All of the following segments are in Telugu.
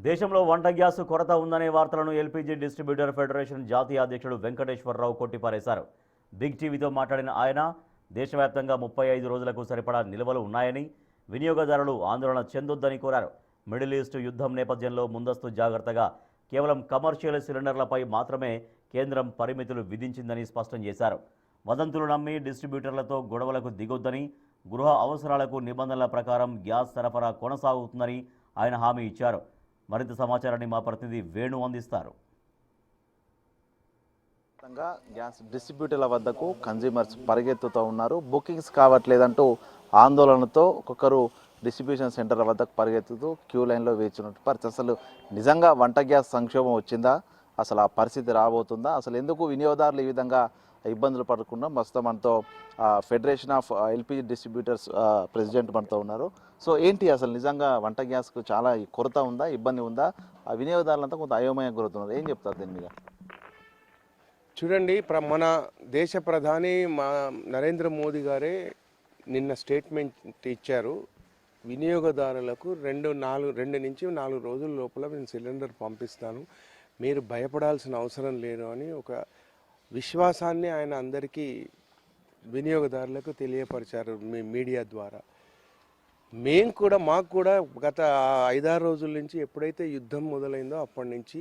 దేశంలో వంట గ్యాస్ కొరత ఉందనే వార్తలను ఎల్పీజీ డిస్ట్రిబ్యూటర్ ఫెడరేషన్ జాతీయ అధ్యక్షుడు వెంకటేశ్వరరావు కొట్టిపారేశారు. బిగ్ టీవీతో మాట్లాడిన ఆయన దేశవ్యాప్తంగా 35 రోజులకు సరిపడా నిల్వలు ఉన్నాయని, వినియోగదారులు ఆందోళన చెందొద్దని కోరారు. మిడిల్ ఈస్ట్ యుద్ధం నేపథ్యంలో ముందస్తు జాగ్రత్తగా కేవలం కమర్షియల్ సిలిండర్లపై మాత్రమే కేంద్రం పరిమితులు విధించిందని స్పష్టం చేశారు. వదంతులు నమ్మి డిస్ట్రిబ్యూటర్లతో గొడవలకు దిగొద్దని, గృహ అవసరాలకు నిబంధనల ప్రకారం గ్యాస్ సరఫరా కొనసాగుతుందని ఆయన హామీ ఇచ్చారు. మరింత సమాచారాన్ని మా ప్రతినిధి వేణు అందిస్తారు. గ్యాస్ డిస్ట్రిబ్యూటర్ల వద్దకు కన్జ్యూమర్స్ పరిగెత్తుతూ ఉన్నారు. బుకింగ్స్ కావట్లేదంటూ ఆందోళనతో ఒక్కొక్కరు డిస్ట్రిబ్యూషన్ సెంటర్ల వద్దకు పరిగెత్తుతూ క్యూ లైన్లో వేచినట్టు పరిస్థితి. అసలు నిజంగా వంట గ్యాస్ సంక్షోభం వచ్చిందా? అసలు ఆ పరిస్థితి రాబోతుందా? అసలు ఎందుకు వినియోగదారులు ఈ విధంగా ఇబ్బందులు పడకుండా ప్రస్తుతం మనతో federation of LPG distributors president మనతో ఉన్నారు. సో ఏంటి అసలు నిజంగా వంట గ్యాస్కు చాలా కొరత ఉందా, ఇబ్బంది ఉందా? ఆ వినియోగదారులంతా కొంత అయోమయం గురవుతున్నారు. ఏం చెప్తారు దీని మీద? చూడండి, మన దేశ ప్రధాని నరేంద్ర మోదీ గారే నిన్న స్టేట్మెంట్ ఇచ్చారు. వినియోగదారులకు 2 నుంచి 4 రోజుల లోపల నేను సిలిండర్ పంపిస్తాను, మీరు భయపడాల్సిన అవసరం లేదు అని ఒక విశ్వాసాన్ని ఆయన అందరికీ వినియోగదారులకు తెలియపరిచారు మీడియా ద్వారా. మాకు కూడా గత 5-6 రోజుల నుంచి ఎప్పుడైతే యుద్ధం మొదలైందో అప్పటి నుంచి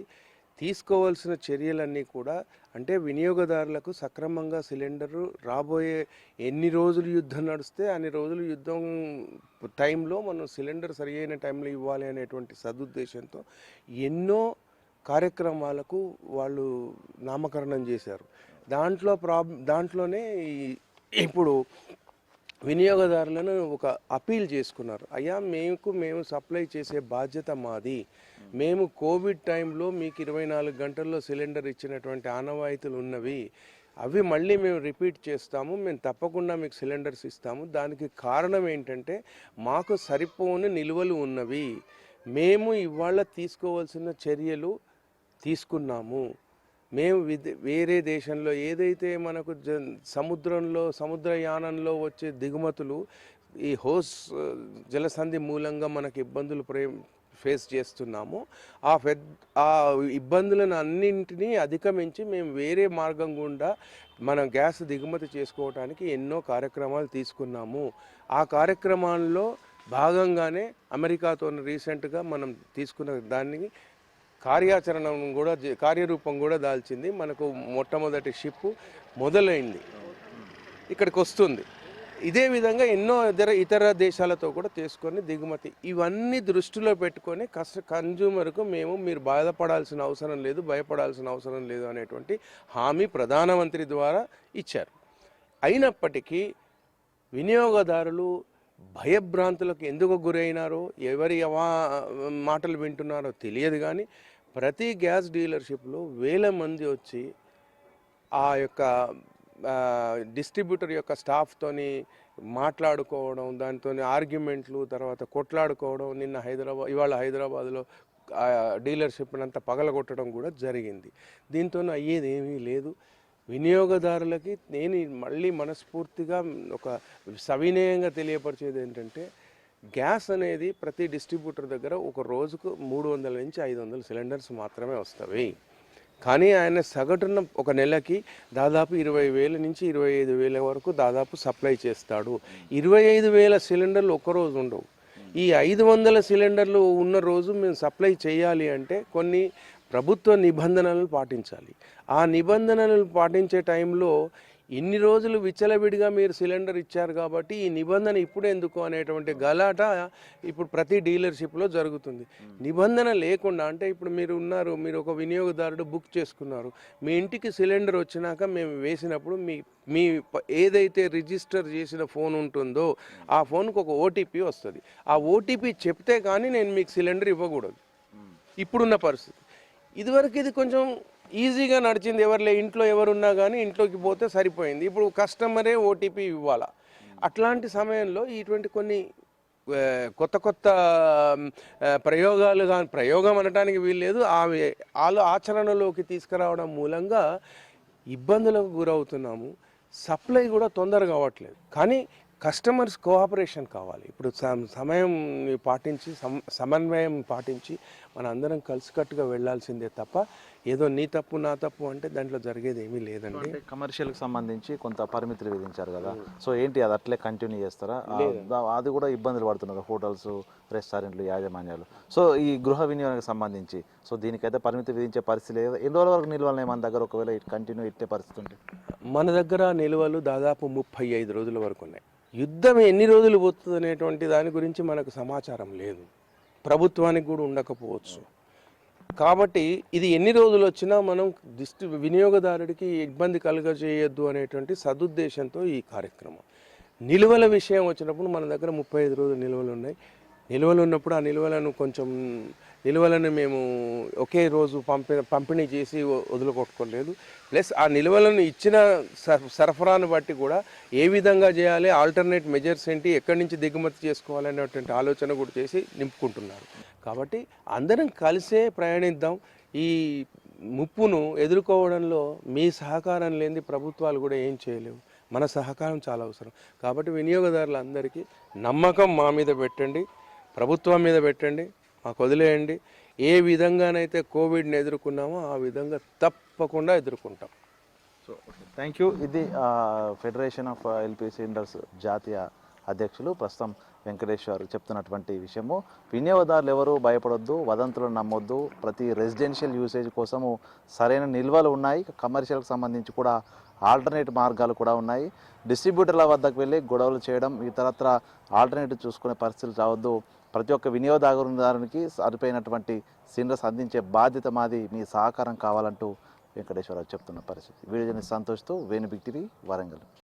తీసుకోవాల్సిన చర్యలన్నీ కూడా, అంటే వినియోగదారులకు సక్రమంగా సిలిండరు రాబోయే ఎన్ని రోజులు యుద్ధం నడిస్తే అన్ని రోజులు యుద్ధం టైంలో మనం సిలిండర్ సరి అయిన టైంలో ఇవ్వాలి అనేటువంటి సదుద్దేశంతో ఎన్నో కార్యక్రమాలకు వాళ్ళు నామకరణం చేశారు. దాంట్లోనే ఇప్పుడు వినియోగదారులను ఒక అపీల్ చేసుకున్నారు. అయ్యా, మేము సప్లై చేసే బాధ్యత మాది. మేము కోవిడ్ టైంలో మీకు 24 గంటల్లో సిలిండర్ ఇచ్చినటువంటి ఆనవాయితీలు ఉన్నవి, అవి మళ్ళీ మేము రిపీట్ చేస్తాము. మేము తప్పకుండా మీకు సిలిండర్స్ ఇస్తాము. దానికి కారణం ఏంటంటే మాకు సరిపోని నిల్వలు ఉన్నవి. మేము ఇవాళ తీసుకోవాల్సిన చర్యలు తీసుకున్నాము. మేము వేరే దేశంలో ఏదైతే మనకు సముద్రయానంలో వచ్చే దిగుమతులు ఈ జలసంధి మూలంగా మనకు ఇబ్బందులు ఫేస్ చేస్తున్నాము, ఆ ఇబ్బందులను అన్నింటినీ అధిగమించి మేము వేరే మార్గం గుండా మనం గ్యాస్ దిగుమతి చేసుకోవడానికి ఎన్నో కార్యక్రమాలు తీసుకున్నాము. ఆ కార్యక్రమాల్లో భాగంగానే అమెరికాతో రీసెంట్గా మనం తీసుకున్న దాన్ని కార్యరూపం కూడా దాల్చింది. మనకు మొట్టమొదటి షిప్ మొదలైంది, ఇక్కడికి వస్తుంది. ఇదే విధంగా ఎన్నో ఇతర దేశాలతో కూడా తీసుకొని దిగుమతి, ఇవన్నీ దృష్టిలో పెట్టుకొని కన్జ్యూమర్కు మీరు బాధపడాల్సిన అవసరం లేదు, భయపడాల్సిన అవసరం లేదు అనేటువంటి హామీ ప్రధానమంత్రి ద్వారా ఇచ్చారు. అయినప్పటికీ వినియోగదారులు భయభ్రాంతులకు ఎందుకు గురైనారో, ఎవరి మాటలు వింటున్నారో తెలియదు. కానీ ప్రతి గ్యాస్ డీలర్షిప్లో వేల మంది వచ్చి ఆ యొక్క డిస్ట్రిబ్యూటర్ యొక్క స్టాఫ్తోని మాట్లాడుకోవడం, దానితో ఆర్గ్యుమెంట్లు, తర్వాత కొట్లాడుకోవడం, ఇవాళ హైదరాబాద్లో డీలర్షిప్ని అంతా పగలగొట్టడం కూడా జరిగింది. దీంతో అయ్యేది ఏమీ లేదు. వినియోగదారులకి నేను మళ్ళీ మనస్ఫూర్తిగా ఒక సవినయంగా తెలియపరిచేది ఏంటంటే, గ్యాస్ అనేది ప్రతి డిస్ట్రిబ్యూటర్ దగ్గర ఒక రోజుకు 300 నుంచి 500 సిలిండర్స్ మాత్రమే వస్తాయి. కానీ ఆయన సగటున ఒక నెలకి దాదాపు 20,000 నుంచి 25,000 వరకు దాదాపు సప్లై చేస్తాడు. 25,000 సిలిండర్లు ఒక్కరోజు ఉండవు. ఈ 500 సిలిండర్లు ఉన్న రోజు మేము సప్లై చేయాలి అంటే కొన్ని ప్రభుత్వ నిబంధనలు పాటించాలి. ఆ నిబంధనలు పాటించే టైంలో ఇన్ని రోజులు విచ్చలవిడిగా మీరు సిలిండర్ ఇచ్చారు కాబట్టి ఈ నిబంధన ఇప్పుడు ఎందుకు అనేటువంటి గలాట ఇప్పుడు ప్రతి డీలర్షిప్లో జరుగుతుంది. నిబంధన లేకుండా, అంటే ఇప్పుడు మీరు ఒక వినియోగదారుడు బుక్ చేసుకున్నారు, మీ ఇంటికి సిలిండర్ వచ్చినాక మేము వేసినప్పుడు మీ ఏదైతే రిజిస్టర్ చేసిన ఫోన్ ఉంటుందో ఆ ఫోన్కి ఒక ఓటీపీ వస్తుంది. ఆ ఓటీపీ చెప్తే కానీ నేను మీకు సిలిండర్ ఇవ్వకూడదు ఇప్పుడున్న పరిస్థితి. ఇదివరకు ఇది కొంచెం ఈజీగా నడిచింది. ఇంట్లో ఎవరున్నా కానీ ఇంట్లోకి పోతే సరిపోయింది. ఇప్పుడు కస్టమరే ఓటీపీ ఇవ్వాలా. అట్లాంటి సమయంలో ఇటువంటి కొన్ని కొత్త ప్రయోగం అనడానికి వీల్లేదు, ఆచరణలోకి తీసుకురావడం మూలంగా ఇబ్బందులకు గురవుతున్నాము. సప్లై కూడా తొందరగా అవ్వట్లేదు. కానీ కస్టమర్స్ కోఆపరేషన్ కావాలి. ఇప్పుడు సమయం పాటించి సమన్వయం పాటించి మన అందరం కలిసికట్టుగా వెళ్ళాల్సిందే తప్ప ఏదో నీ తప్పు నా తప్పు అంటే దాంట్లో జరిగేది ఏమీ లేదండి. అంటే కమర్షియల్కి సంబంధించి కొంత పరిమితులు విధించారు కదా, సో ఏంటి అది అట్లే కంటిన్యూ చేస్తారా? అది కూడా ఇబ్బందులు పడుతున్నారు హోటల్స్, రెస్టారెంట్లు, యాజమాన్యాలు. సో ఈ గృహ వినియోగానికి సంబంధించి సో దీనికైతే పరిమితి విధించే పరిస్థితి లేదు. ఎన్ని రోజుల వరకు నిల్వలు మన దగ్గర ఒకవేళ కంటిన్యూ ఇట్టే పరిస్థితి ఉంటే? మన దగ్గర నిల్వలు దాదాపు 35 రోజుల వరకు ఉన్నాయి. యుద్ధం ఎన్ని రోజులు పోతుంది అనేటువంటి దాని గురించి మనకు సమాచారం లేదు, ప్రభుత్వానికి కూడా ఉండకపోవచ్చు. కాబట్టి ఇది ఎన్ని రోజులు వచ్చినా మనం వినియోగదారుడికి ఇబ్బంది కలుగజేయొద్దు అనేటువంటి సదుద్దేశంతో ఈ కార్యక్రమం. నిల్వల విషయం వచ్చినప్పుడు మన దగ్గర 35 రోజులు నిల్వలు ఉన్నాయి. నిల్వలు ఉన్నప్పుడు ఆ నిల్వలను మేము ఒకే రోజు పంపిణీ చేసి వదులుకొట్టుకోలేదు. ప్లస్ ఆ నిల్వలను ఇచ్చిన సరఫరాను బట్టి కూడా ఏ విధంగా చేయాలి, ఆల్టర్నేట్ మెజర్స్ ఏంటి, ఎక్కడి నుంచి దిగుమతి చేసుకోవాలనేటువంటి ఆలోచన కూడా చేసి నింపుకుంటున్నారు. కాబట్టి అందరం కలిసే ప్రయాణిద్దాం. ఈ ముప్పును ఎదుర్కోవడంలో మీ సహకారం లేనిది ప్రభుత్వాలు కూడా ఏం చేయలేవు. మన సహకారం చాలా అవసరం. కాబట్టి వినియోగదారులందరికీ నమ్మకం మా మీద పెట్టండి, ప్రభుత్వం మీద పెట్టండి, మాకు వదిలేయండి. ఏ విధంగానైతే కోవిడ్ని ఎదుర్కొన్నామో ఆ విధంగా తప్పకుండా ఎదుర్కొంటాం. So thank you. ఇది ఫెడరేషన్ ఆఫ్ ఎల్పిజి సిలిండర్స్ జాతీయ అధ్యక్షులు ప్రస్తుతం వెంకటేశ్వర్ చెప్తున్నటువంటి విషయము. వినియోగదారులు ఎవరు భయపడొద్దు, వదంతులను నమ్మొద్దు. ప్రతి రెసిడెన్షియల్ యూసేజ్ కోసము సరైన నిల్వలు ఉన్నాయి. కమర్షియల్కి సంబంధించి కూడా ఆల్టర్నేట్ మార్గాలు కూడా ఉన్నాయి. డిస్ట్రిబ్యూటర్ల వద్దకు వెళ్ళి గొడవలు చేయడం, ఇతరత్ర ఆల్టర్నేటివ్ చూసుకునే పరిస్థితులు రావద్దు. ప్రతి ఒక్క వినియోగదారునికి సరిపోయినటువంటి సిలిండర్స్ అందించే బాధ్యత మాది, మీ సహకారం కావాలంటూ వెంకటేశ్వరరావు చెప్తున్న పరిస్థితి. వీడియో జర్నలిస్ట్ సంతోష్తో వేణు బిగ్ టీవీ, వరంగల్.